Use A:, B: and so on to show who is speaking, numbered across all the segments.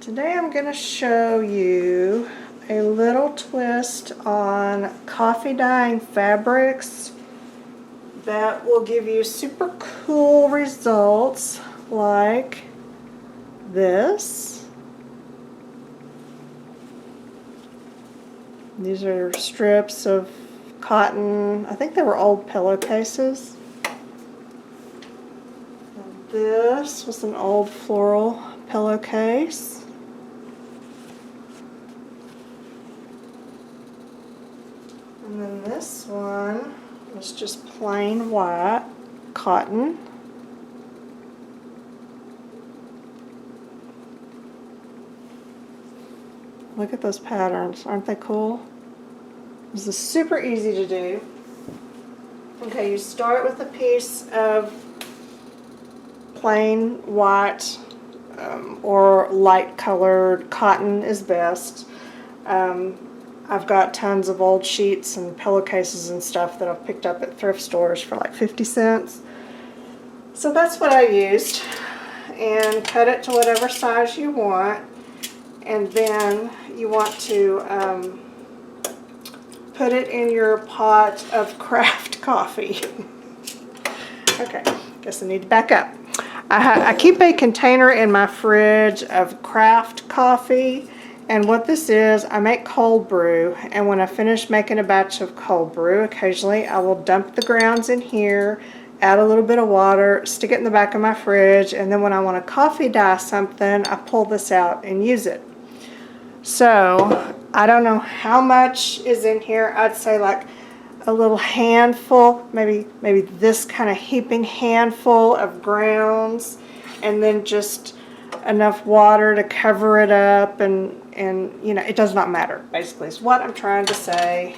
A: Today I'm going to show you a little twist on coffee dyeing fabrics that will give you super cool results like this. These are strips of cotton. I think they were old pillowcases. And this was an old floral pillowcase. And then this one was just plain white cotton. Look at those patterns, aren't they cool? This is super easy to do. Okay, you start with a piece of plain white or light colored cotton is best. I've got tons of old sheets and pillowcases and stuff that I've picked up at thrift stores for like 50 cents. So that's what I used, and cut it to whatever size you want. And then you want to put it in your pot of craft coffee. Okay, guess I need to back up. I keep a container in my fridge of craft coffee, and what this is, I make cold brew, and when I finish making a batch of cold brew, occasionally I will dump the grounds in here, add a little bit of water, stick it in the back of my fridge, and then when I want to coffee dye something, I pull this out and use it. So I don't know how much is in here. I'd say like a little handful, maybe this kind of heaping handful of grounds, and then just enough water to cover it up, and you know, it does not matter, basically is what I'm trying to say.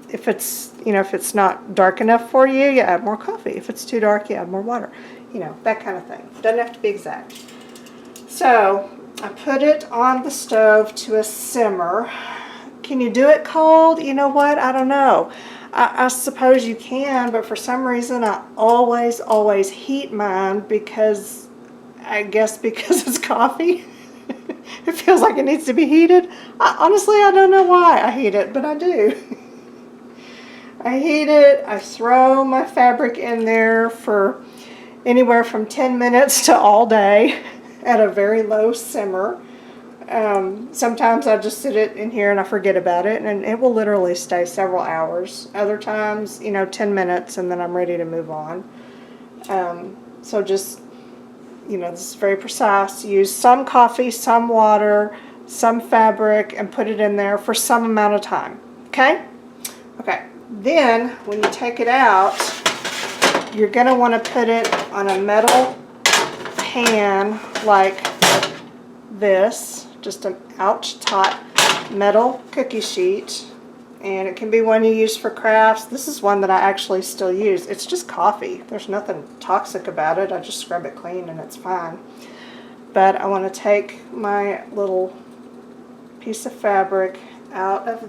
A: If it's, you know, if it's not dark enough for you, you add more coffee. If it's too dark, you add more water, you know, that kind of thing. Doesn't have to be exact. So I put it on the stove to a simmer. Can you do it cold? You know what? I don't know. I suppose you can, but for some reason I always heat mine, because I guess because it's coffee. It feels like it needs to be heated. Honestly, I don't know why I heat it, but I do. I heat it, I throw my fabric in there for anywhere from 10 minutes to all day at a very low simmer. Sometimes I just sit it in here and I forget about it, and it will literally stay several hours. Other times, you know, 10 minutes, and then I'm ready to move on. So just, you know, this is very precise. Use some coffee, some water, some fabric, and put it in there for some amount of time. Okay? Okay. Then, when you take it out, you're going to want to put it on a metal pan like this, just an ouch-taut metal cookie sheet, and it can be one you use for crafts. This is one that I actually still use. It's just coffee. There's nothing toxic about it. I just scrub it clean and it's fine. But I want to take my little piece of fabric out of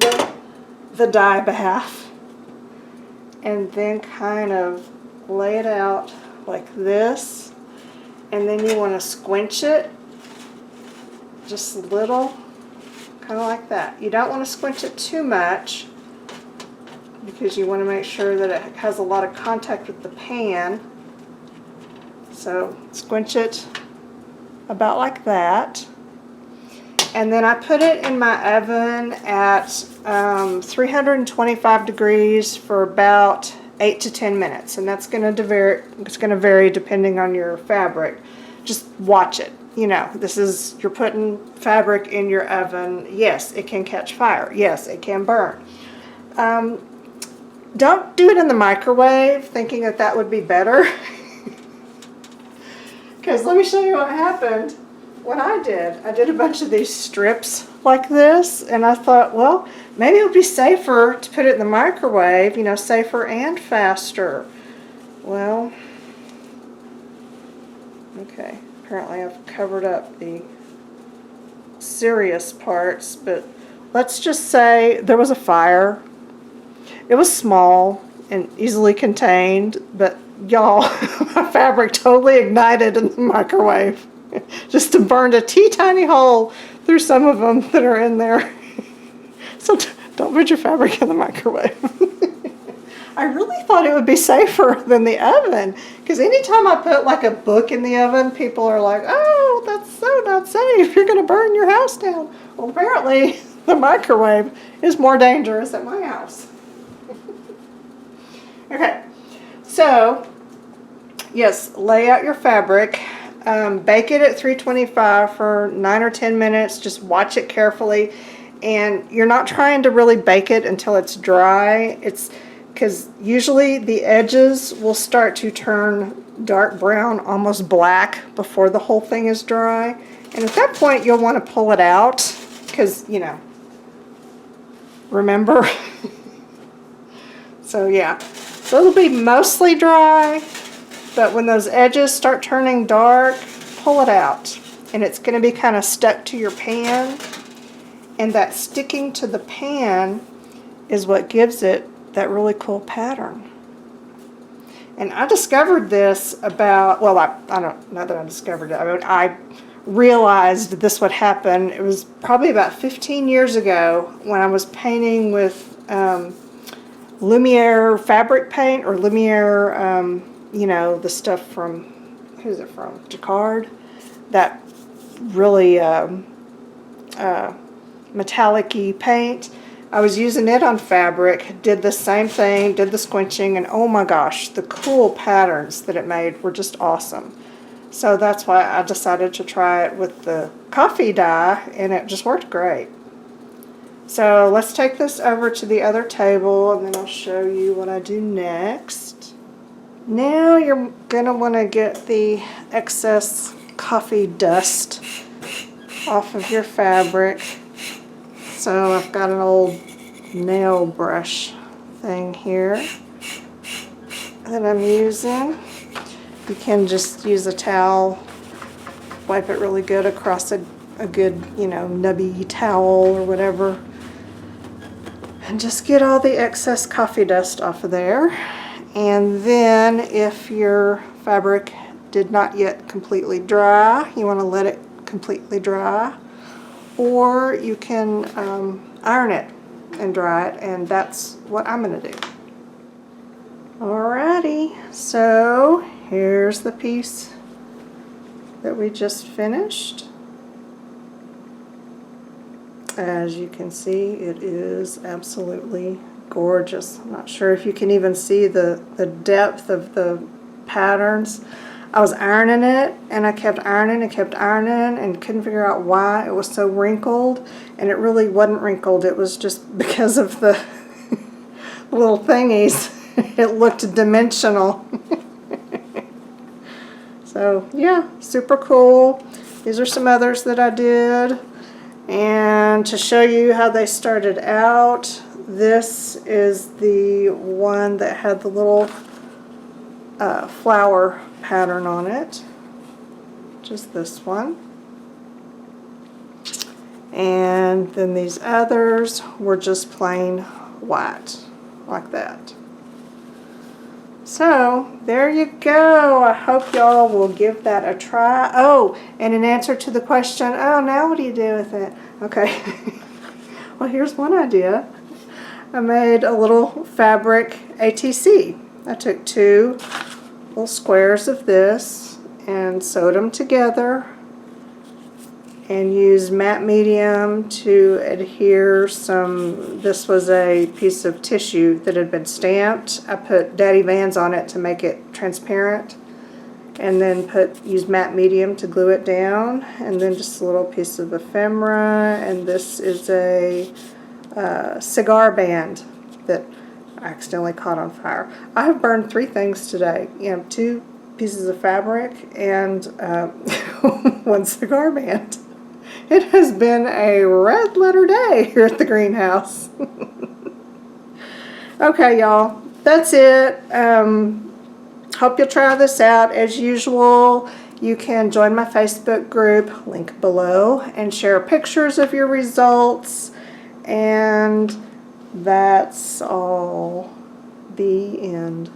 A: the dye bath and then kind of lay it out like this, and then you want to squinch it just a little, kind of like that. You don't want to squinch it too much, because you want to make sure that it has a lot of contact with the pan. So squinch it about like that. And then I put it in my oven at 325 degrees for about 8 to 10 minutes, and that's going to vary depending on your fabric. Just watch it. You know, this is, you're putting fabric in your oven. Yes, it can catch fire. Yes, it can burn. Don't do it in the microwave thinking that that would be better. Because let me show you what happened when I did a bunch of these strips like this, and I thought, well, maybe it would be safer to put it in the microwave, you know, safer and faster. Well, okay. Apparently I've covered up the serious parts, but let's just say there was a fire. It was small and easily contained, but y'all, my fabric totally ignited in the microwave. just to burn a tiny hole through some of them that are in there. So don't put your fabric in the microwave. I really thought it would be safer than the oven, because anytime I put like a book in the oven, people are like, oh, that's so not safe, you're going to burn your house down. Well, apparently the microwave is more dangerous at my house. Okay, so yes, lay out your fabric, bake it at 325 for 9 or 10 minutes, just watch it carefully, and you're not trying to really bake it until it's dry. It's because usually the edges will start to turn dark brown, almost black, before the whole thing is dry. And at that point, you'll want to pull it out because, you know, remember? So yeah, so it'll be mostly dry, but when those edges start turning dark, pull it out. And it's going to be kind of stuck to your pan. And that sticking to the pan is what gives it that really cool pattern. And I discovered this about, well, I don't know that I discovered it. I mean, I realized this would happen. It was probably about 15 years ago when I was painting with Lumiere fabric paint, or Lumiere, you know, the stuff from, who's it from? Jacquard. That really metallic-y paint. I was using it on fabric, did the same thing, did the squinching, and oh my gosh, the cool patterns that it made were just awesome. So that's why I decided to try it with the coffee dye, and it just worked great. So let's take this over to the other table, and then I'll show you what I do next. Now you're going to want to get the excess coffee dust off of your fabric. So I've got an old nail brush thing here that I'm using. You can just use a towel, wipe it really good across a good, you know, nubby towel or whatever, and just get all the excess coffee dust off of there. And then if your fabric did not yet completely dry, you want to let it completely dry. Or you can iron it and dry it, and that's what I'm going to do. Alrighty, so here's the piece that we just finished. As you can see, it is absolutely gorgeous. I'm not sure if you can even see the depth of the patterns. I was ironing it, and I kept ironing and kept ironing and couldn't figure out why it was so wrinkled, and it really wasn't wrinkled. It was just because of the little thingies. It looked dimensional. So yeah, super cool. These are some others that I did, and to show you how they started out, this is the one that had the little flower pattern on it, just this one. And then these others were just plain white, like that. So there you go. I hope y'all will give that a try. Oh, and in answer to the question, oh, now what do you do with it? Okay. Well, here's one idea. I made a little fabric ATC. I took 2 little squares of this and sewed them together and used matte medium to adhere some. This was a piece of tissue that had been stamped. I put Daddy Vans on it to make it transparent, and then used matte medium to glue it down, and then just a little piece of ephemera. And this is a cigar band that I accidentally caught on fire. I have burned 3 things today. You know, 2 pieces of fabric and 1 cigar band. It has been a red letter day here at the greenhouse. Okay, y'all, that's it. Hope you'll try this out. As usual, you can join my Facebook group, link below, and share pictures of your results. And that's all. The end.